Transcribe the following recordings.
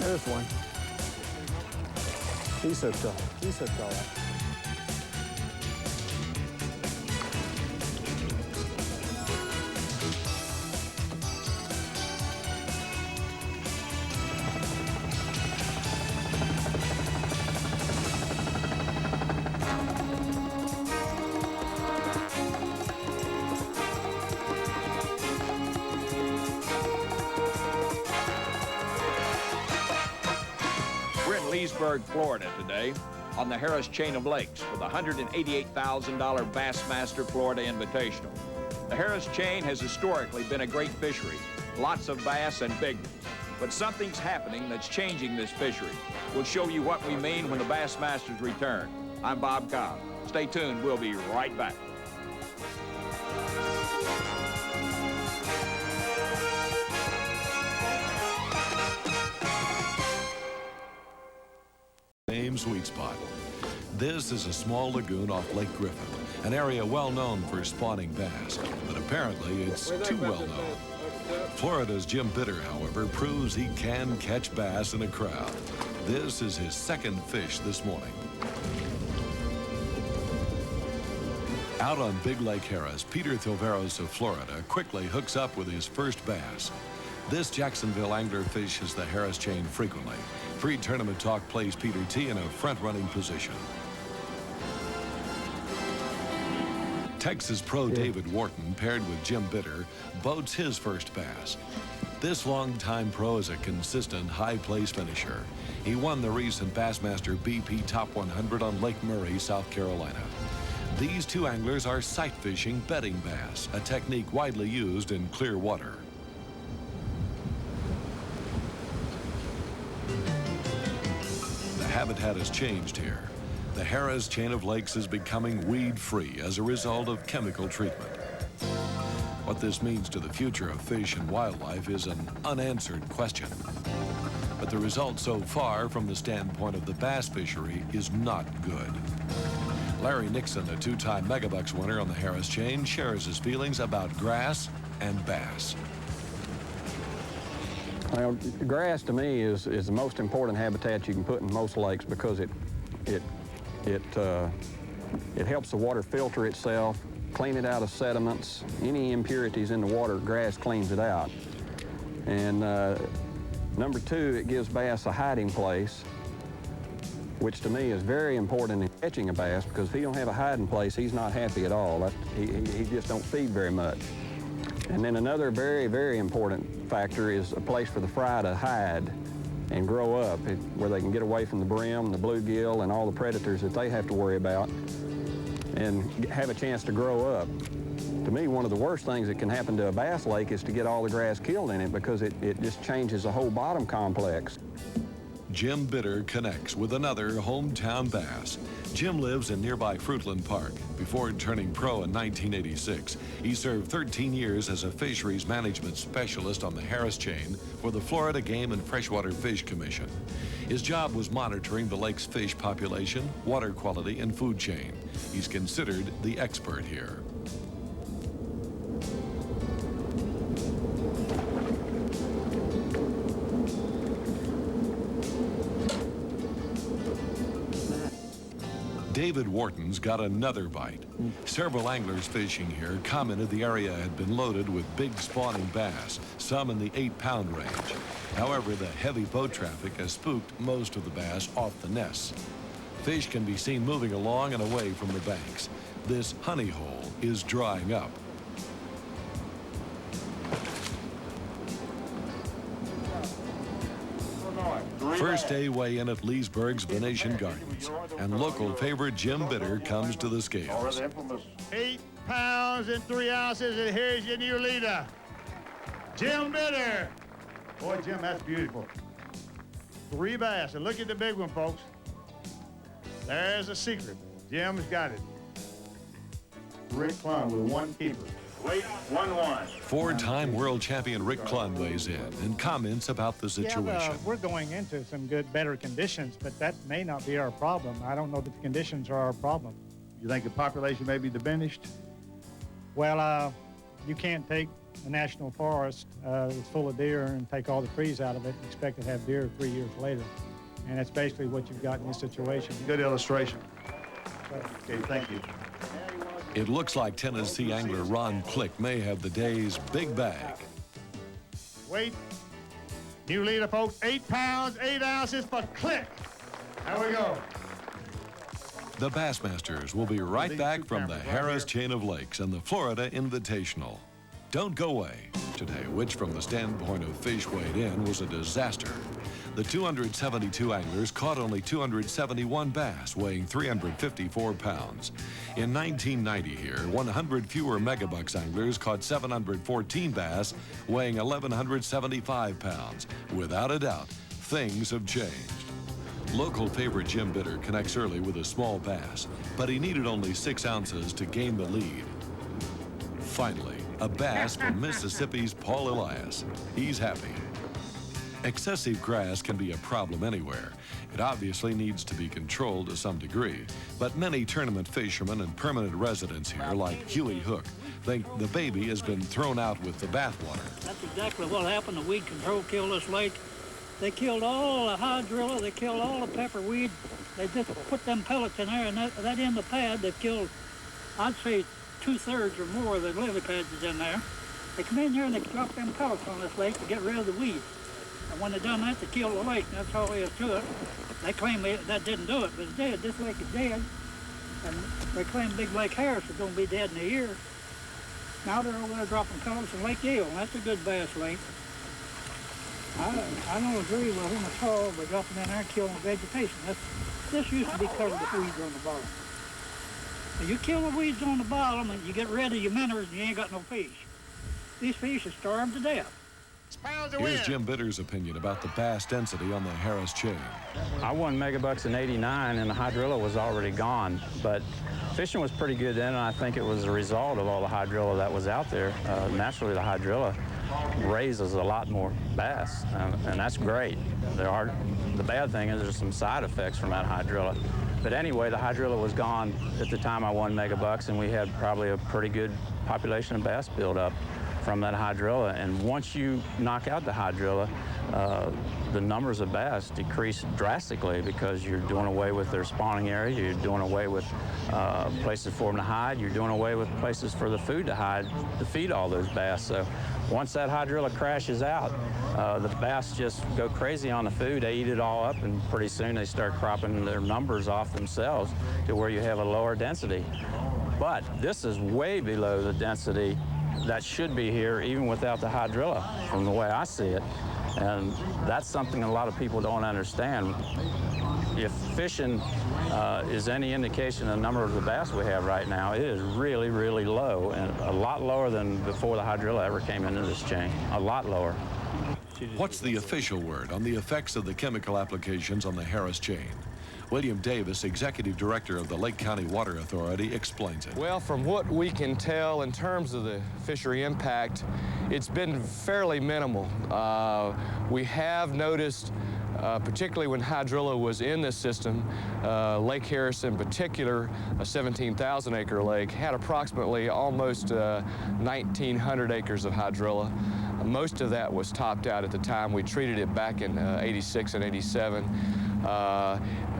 There's one. He's hooked up. He's hooked all right. Leesburg, Florida today on the Harris Chain of Lakes for the $188,000 Bassmaster Florida Invitational. The Harris Chain has historically been a great fishery, lots of bass and big ones. But something's happening that's changing this fishery. We'll show you what we mean when the Bassmasters return. I'm Bob Cobb. Stay tuned, we'll be right back. Same sweet spot. This is a small lagoon off Lake Griffin, an area well known for spawning bass, but apparently it's too well known. Florida's Jim Bitter, however, proves he can catch bass in a crowd. This is his second fish this morning. Out on Big Lake Harris, Peter Thilveros of Florida quickly hooks up with his first bass. This Jacksonville angler fishes the Harris Chain frequently. Pre-tournament talk plays Peter T in a front-running position. Texas pro David Wharton, paired with Jim Bitter, boats his first bass. This longtime pro is a consistent high-place finisher. He won the recent Bassmaster BP Top 100 on Lake Murray, South Carolina. These two anglers are sight fishing bedding bass, a technique widely used in clear water. The habitat has changed here. The Harris Chain of Lakes is becoming weed-free as a result of chemical treatment. What this means to the future of fish and wildlife is an unanswered question. But the result so far from the standpoint of the bass fishery is not good. Larry Nixon, a two-time Megabucks winner on the Harris Chain, shares his feelings about grass and bass. Well, grass to me is the most important habitat you can put in most lakes because it helps the water filter itself, clean it out of sediments. Any impurities in the water, grass cleans it out. And number two, it gives bass a hiding place, which to me is very important in catching a bass because if he don't have a hiding place, he's not happy at all. He just don't feed very much. And then another very, very important factor is a place for the fry to hide and grow up, where they can get away from the brim, the bluegill, and all the predators that they have to worry about, and have a chance to grow up. To me, one of the worst things that can happen to a bass lake is to get all the grass killed in it because it just changes the whole bottom complex. Jim Bitter connects with another hometown bass. Jim lives in nearby Fruitland Park. Before turning pro in 1986, he served 13 years as a fisheries management specialist on the Harris Chain for the Florida Game and Freshwater Fish Commission. His job was monitoring the lake's fish population, water quality, and food chain. He's considered the expert here. David Wharton's got another bite. Several anglers fishing here commented the area had been loaded with big spawning bass, some in the 8-pound range. However, the heavy boat traffic has spooked most of the bass off the nests. Fish can be seen moving along and away from the banks. This honey hole is drying up. First day weigh-in at Leesburg's Venetian Gardens, and local favorite Jim Bitter comes to the scales. 8 pounds and 3 ounces, and here's your new leader, Jim Bitter. Boy, Jim, that's beautiful. 3 bass, and look at the big one, folks. There's a secret. Jim's got it. Rick Clun with 1 keeper. Weight 1-1. 4-time world champion Rick Clun weighs in and comments about the situation. Yeah, we're going into some better conditions, but that may not be our problem. I don't know that the conditions are our problem. You think the population may be diminished? Well, you can't take a national forest that's full of deer and take all the trees out of it and expect to have deer 3 years later. And that's basically what you've got in this situation. Good illustration. Okay, thank you. It looks like Tennessee angler Ron Click may have the day's big bag. Weight, new leader, folks, 8 pounds, 8 ounces for Click. There we go. The Bassmasters will be right back from the Harris Chain of Lakes and the Florida Invitational. Don't go away today, which from the standpoint of fish weighed in was a disaster. The 272 anglers caught only 271 bass, weighing 354 pounds. In 1990 here, 100 fewer megabucks anglers caught 714 bass, weighing 1,175 pounds. Without a doubt, things have changed. Local favorite Jim Bitter connects early with a small bass, but he needed only 6 ounces to gain the lead. Finally, a bass from Mississippi's Paul Elias. He's happy. Excessive grass can be a problem anywhere. It obviously needs to be controlled to some degree, but many tournament fishermen and permanent residents here, like Huey Hook, think the baby has been thrown out with the bathwater. That's exactly what happened. The weed control killed this lake. They killed all the hydrilla, they killed all the pepperweed. They just put them pellets in there, and that in the pad, they've killed, I'd say, 2/3 or more of the lily pads is in there. They come in here and they drop them pellets on this lake to get rid of the weed. And when they done that, they killed the lake. That's all there is to it. They claim that didn't do it, but it's dead. This lake is dead. And they claim Big Lake Harris is going to be dead in a year. Now they're over there dropping pellets in Lake Yale, and that's a good bass lake. I don't agree with them at all by dropping in there and killing vegetation. This used to be covered with weeds on the bottom. Now you kill the weeds on the bottom and you get rid of your minnows and you ain't got no fish. These fish are starved to death. Here's Jim Bitter's opinion about the bass density on the Harris Chain. I won megabucks in '89 and the hydrilla was already gone, but fishing was pretty good then, and I think it was a result of all the hydrilla that was out there. Naturally, the hydrilla raises a lot more bass, and that's great. The bad thing is there's some side effects from that hydrilla. But anyway, the hydrilla was gone at the time I won megabucks, and we had probably a pretty good population of bass build up from that hydrilla. And once you knock out the hydrilla, the numbers of bass decrease drastically because you're doing away with their spawning area, you're doing away with places for them to hide, you're doing away with places for the food to hide to feed all those bass. So once that hydrilla crashes out, the bass just go crazy on the food. They eat it all up, and pretty soon they start cropping their numbers off themselves to where you have a lower density. But this is way below the density that should be here even without the hydrilla, from the way I see it. And that's something a lot of people don't understand. If fishing is any indication of the number of the bass we have right now, it is really, really low, and a lot lower than before the hydrilla ever came into this chain, a lot lower. What's the official word on the effects of the chemical applications on the Harris Chain? William Davis, Executive Director of the Lake County Water Authority, explains it. Well, from what we can tell in terms of the fishery impact, it's been fairly minimal. We have noticed, particularly when hydrilla was in this system, Lake Harris in particular, a 17,000 acre lake, had approximately almost 1,900 acres of hydrilla. Most of that was topped out at the time we treated it back in 86 and 87.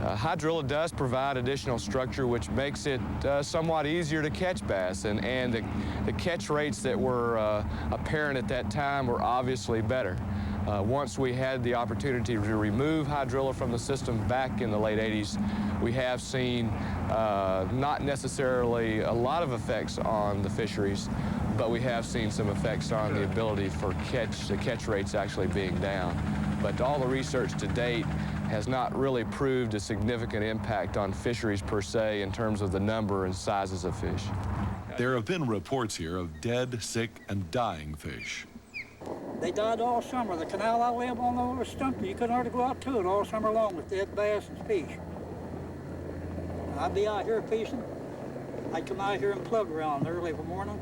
Hydrilla does provide additional structure, which makes it somewhat easier to catch bass, and the catch rates that were apparent at that time were obviously better. Once we had the opportunity to remove hydrilla from the system back in the late 80s, we have seen not necessarily a lot of effects on the fisheries, but we have seen some effects on the ability for the catch rates actually being down. But all the research to date has not really proved a significant impact on fisheries per se in terms of the number and sizes of fish. There have been reports here of dead, sick, and dying fish. They died all summer. The canal I live on over Stumper, you couldn't hardly go out to it all summer long with dead bass and fish. I'd be out here fishing. I'd come out here and plug around early in the morning.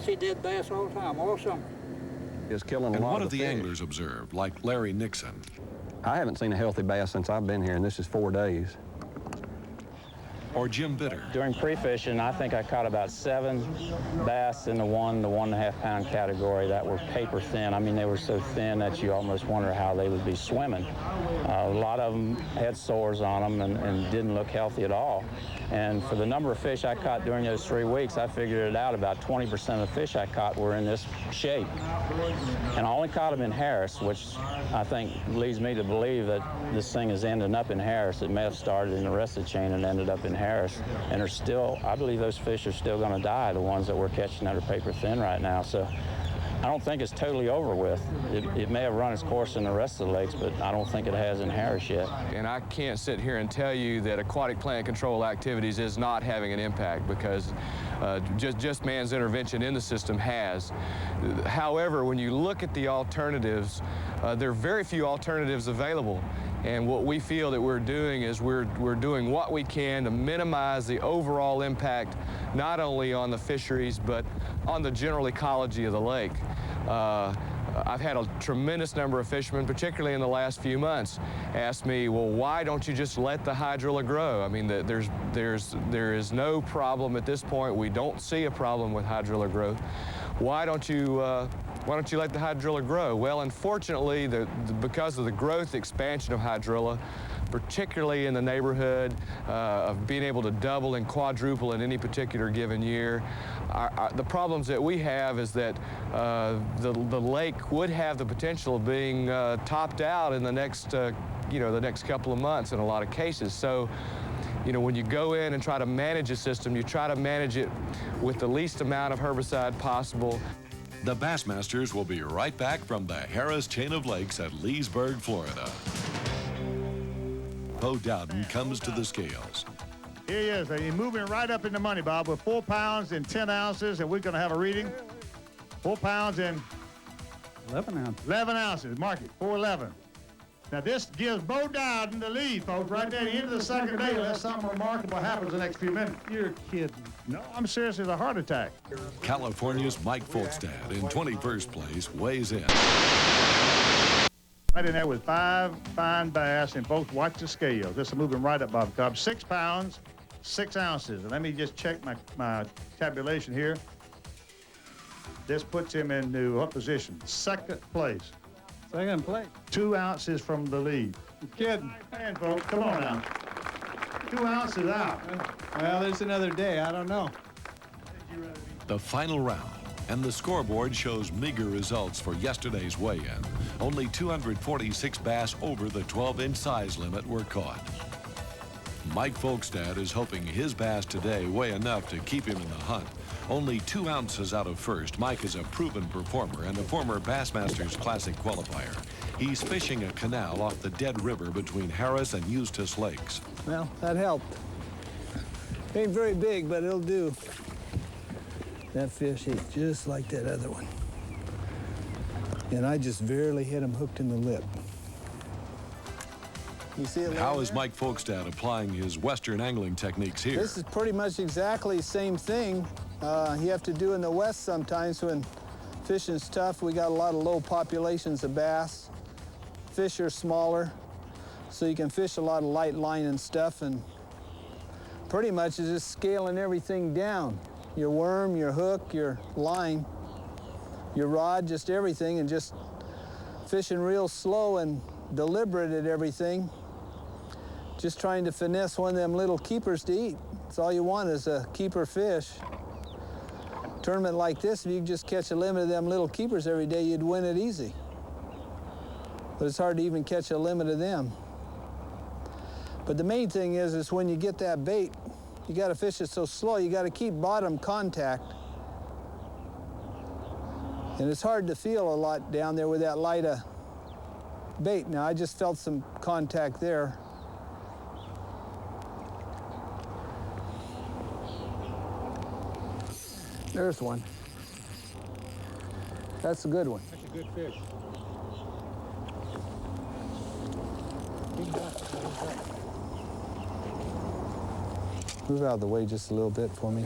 See dead bass all the time, all summer. Is killing a And lot what of have the fish. anglers observed, like Larry Nixon? I haven't seen a healthy bass since I've been here, and this is 4 days. or Jim Bitter. During pre-fishing, I think I caught about 7 bass in the 1 to 1.5 pound category that were paper thin. I mean, they were so thin that you almost wonder how they would be swimming. A lot of them had sores on them and didn't look healthy at all. And for the number of fish I caught during those 3 weeks, I figured it out. About 20% of the fish I caught were in this shape. And I only caught them in Harris, which I think leads me to believe that this thing is ending up in Harris. It may have started in the rest of the chain and ended up in Harris. And are still, I believe those fish are still going to die, the ones that we're catching that are paper thin right now. So I don't think it's totally over with. It may have run its course in the rest of the lakes, but I don't think it has in Harris yet. And I can't sit here and tell you that aquatic plant control activities is not having an impact, because just man's intervention in the system has. However, when you look at the alternatives, there are very few alternatives available. And what we feel that we're doing is we're doing what we can to minimize the overall impact, not only on the fisheries, but on the general ecology of the lake. I've had a tremendous number of fishermen, particularly in the last few months, ask me, well, why don't you just let the hydrilla grow? I mean, there is no problem at this point. We don't see a problem with hydrilla growth. Why don't you let the hydrilla grow? Well, unfortunately, because of the growth expansion of hydrilla, particularly in the neighborhood of being able to double and quadruple in any particular given year, the problems that we have is that the lake would have the potential of being topped out in the next, the next couple of months in a lot of cases. So, when you go in and try to manage a system, you try to manage it with the least amount of herbicide possible. The Bassmasters will be right back from the Harris Chain of Lakes at Leesburg, Florida. Bo Dowden comes to the scales. Here he is. He's moving right up in the money, Bob, with 4 pounds and 10 ounces, and we're going to have a reading. 4 pounds and 11 ounces. 11 ounces. Mark it, 411. Now, this gives Bo Dowden the lead, folks, right there at the end of the second day, unless something remarkable happens in the next few minutes. You're kidding. No, I'm serious. It's a heart attack. California's Mike Folkstad, in 21st place, weighs in. Right in there with 5 fine bass, and folks, watch the scales. This is moving right up, Bob Cobb. 6 pounds, 6 ounces. And let me just check my tabulation here. This puts him into what position? Second place. Second place. 2 ounces from the lead. You're kidding. Man, folks, come on now. 2 ounces out. Well, there's another day. I don't know. The final round, and the scoreboard shows meager results for yesterday's weigh-in. Only 246 bass over the 12-inch size limit were caught. Mike Folkstad is hoping his bass today weigh enough to keep him in the hunt. Only 2 ounces out of first, Mike is a proven performer and a former Bassmasters Classic qualifier. He's fishing a canal off the Dead River between Harris and Eustis Lakes. Well, that helped. Ain't very big, but it'll do. That fish ate just like that other one. And I just barely hit him hooked in the lip. You see it? How is Mike Folkstad applying his Western angling techniques here? This is pretty much exactly the same thing you have to do in the West sometimes when fishing's tough. We got a lot of low populations of bass. Fish are smaller, so you can fish a lot of light line and stuff, and pretty much is just scaling everything down. Your worm, your hook, your line, your rod, just everything, and just fishing real slow and deliberate at everything. Just trying to finesse one of them little keepers to eat. That's all you want is a keeper fish. Tournament like this, if you could just catch a limit of them little keepers every day, you'd win it easy. But it's hard to even catch a limit of them. But the main thing is when you get that bait, you got to fish it so slow, you got to keep bottom contact. And it's hard to feel a lot down there with that light of bait. Now, I just felt some contact there. There's one. That's a good one. That's a good fish. Move out of the way just a little bit for me.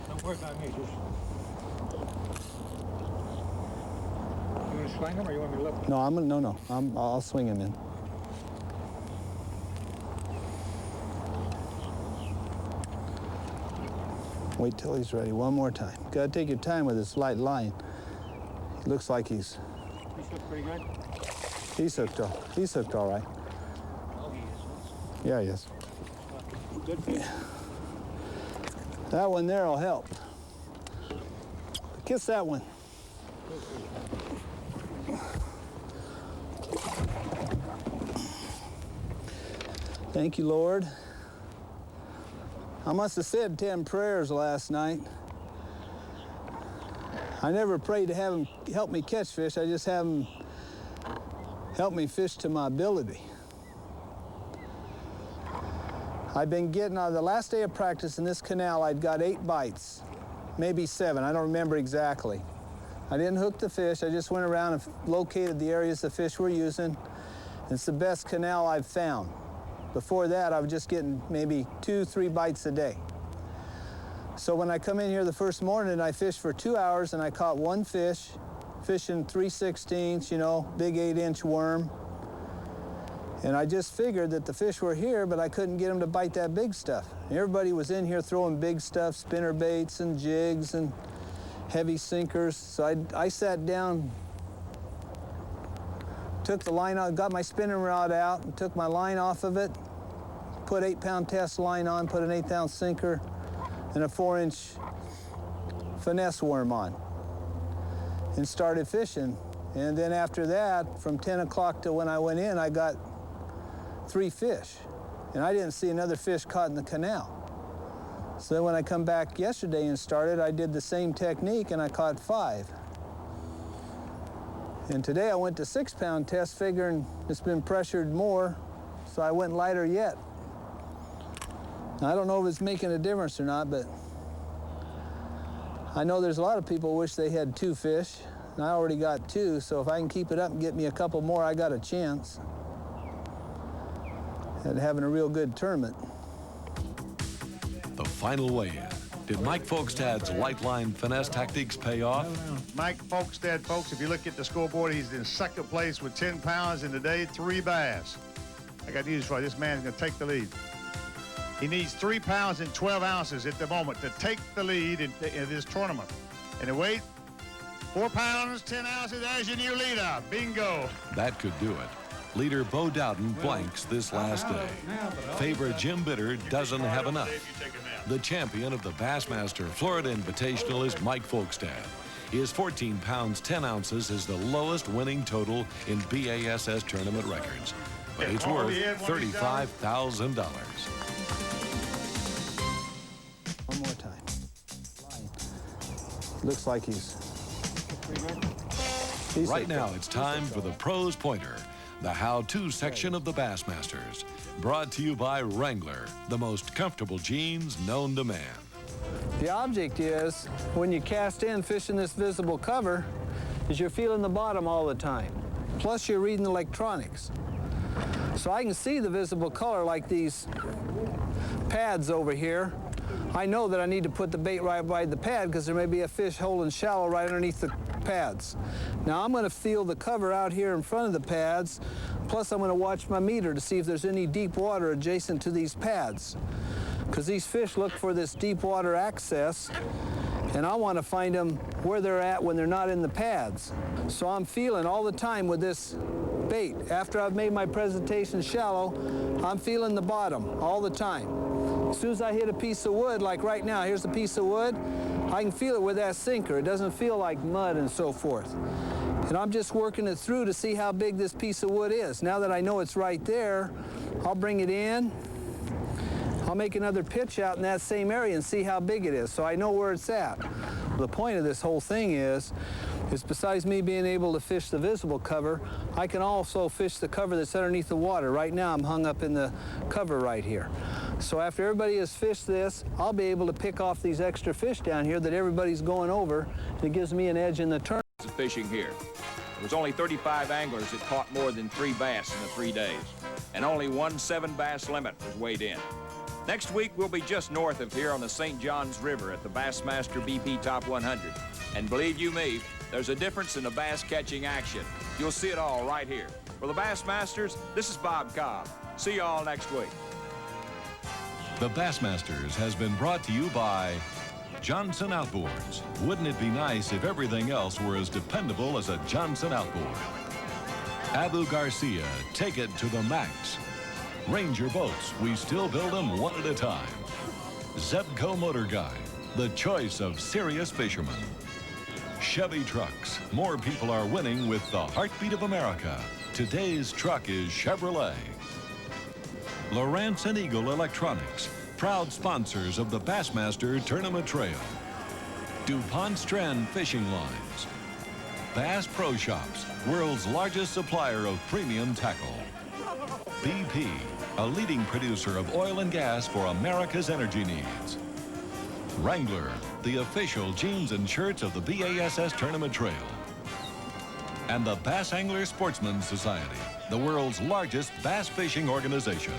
Don't work on me. Just... You want to swing him or you want me to lift him? No, I'll swing him in. Wait till he's ready one more time. Gotta take your time with this light line. He looks like he's hooked pretty good? He's hooked all right. Oh, he is. Yeah, he is. Good fish. That one there will help. Kiss that one. Thank you, Lord. I must have said 10 prayers last night. I never prayed to have him help me catch fish. I just have him help me fish to my ability. I've been getting, the last day of practice in this canal, I'd got 8 bites, maybe 7, I don't remember exactly. I didn't hook the fish, I just went around and located the areas the fish were using. It's the best canal I've found. Before that, I was just getting maybe 2-3 bites a day. So when I come in here the first morning, I fished for 2 hours and I caught 1 fish, fishing 3/16, you know, big 8-inch worm. And I just figured that the fish were here, but I couldn't get them to bite that big stuff. Everybody was in here throwing big stuff, spinner baits and jigs and heavy sinkers. So I sat down, took the line out, got my spinning rod out, and took my line off of it, put 8-pound test line on, put an 1/8-ounce sinker and a 4-inch finesse worm on, and started fishing. And then after that, from 10 o'clock to when I went in, I got 3 fish. And I didn't see another fish caught in the canal. So then when I come back yesterday and started, I did the same technique and I caught 5. And today I went to 6-pound test figuring it's been pressured more, so I went lighter yet. Now, I don't know if it's making a difference or not, but I know there's a lot of people who wish they had 2 fish, and I already got 2, so if I can keep it up and get me a couple more, I got a chance at having a real good tournament. The final weigh-in. Did Mike Folkestad's light line finesse tactics pay off? Mike Folkestad, folks, if you look at the scoreboard, he's in second place with 10 pounds, and today 3 bass. I got news for you. This man's going to take the lead. He needs 3 pounds and 12 ounces at the moment to take the lead in this tournament. And the weight, 4 pounds, 10 ounces. There's your new leader. Bingo. That could do it. Leader Bo Dowden blanks this last day. Favorite Jim Bitter doesn't have enough. The champion of the Bassmaster Florida Invitational is Mike Folkestad. His 14 pounds, 10 ounces is the lowest winning total in BASS tournament records. But it's worth $35,000. One more time. Looks like he's Right now, it's time for the Pros Pointer, the how-to section of the Bassmasters. Brought to you by Wrangler, the most comfortable jeans known to man. The object is, when you cast in fishing this visible cover, is you're feeling the bottom all the time. Plus you're reading the electronics. So I can see the visible color like these pads over here. I know that I need to put the bait right by the pad because there may be a fish holding shallow right underneath the pads. Now I'm going to feel the cover out here in front of the pads, plus I'm going to watch my meter to see if there's any deep water adjacent to these pads, because these fish look for this deep water access, and I want to find them where they're at when they're not in the pads. So I'm feeling all the time with this bait. After I've made my presentation shallow, I'm feeling the bottom all the time. As soon as I hit a piece of wood, like right now, here's a piece of wood, I can feel it with that sinker. It doesn't feel like mud and so forth. And I'm just working it through to see how big this piece of wood is. Now that I know it's right there, I'll bring it in. I'll make another pitch out in that same area and see how big it is, so I know where it's at. The point of this whole thing is besides me being able to fish the visible cover, I can also fish the cover that's underneath the water. Right now I'm hung up in the cover right here. So after everybody has fished this, I'll be able to pick off these extra fish down here that everybody's going over, and it gives me an edge in the tournament. Fishing here. There was only 35 anglers that caught more than 3 bass in the 3 days, and only one 7-bass limit was weighed in. Next week, we'll be just north of here on the St. Johns River at the Bassmaster BP Top 100. And believe you me, there's a difference in the bass catching action. You'll see it all right here. For the Bassmasters, this is Bob Cobb. See you all next week. The Bassmasters has been brought to you by Johnson Outboards. Wouldn't it be nice if everything else were as dependable as a Johnson outboard? Abu Garcia, take it to the max. Ranger boats, we still build them one at a time. Zebco Motor Guide, the choice of serious fishermen. Chevy trucks, more people are winning with the heartbeat of America. Today's truck is Chevrolet. Lowrance and Eagle Electronics, proud sponsors of the Bassmaster Tournament Trail. DuPont Strand Fishing Lines. Bass Pro Shops, world's largest supplier of premium tackle. BP, a leading producer of oil and gas for America's energy needs. Wrangler, the official jeans and shirts of the BASS Tournament Trail. And the Bass Angler Sportsman Society, the world's largest bass fishing organization.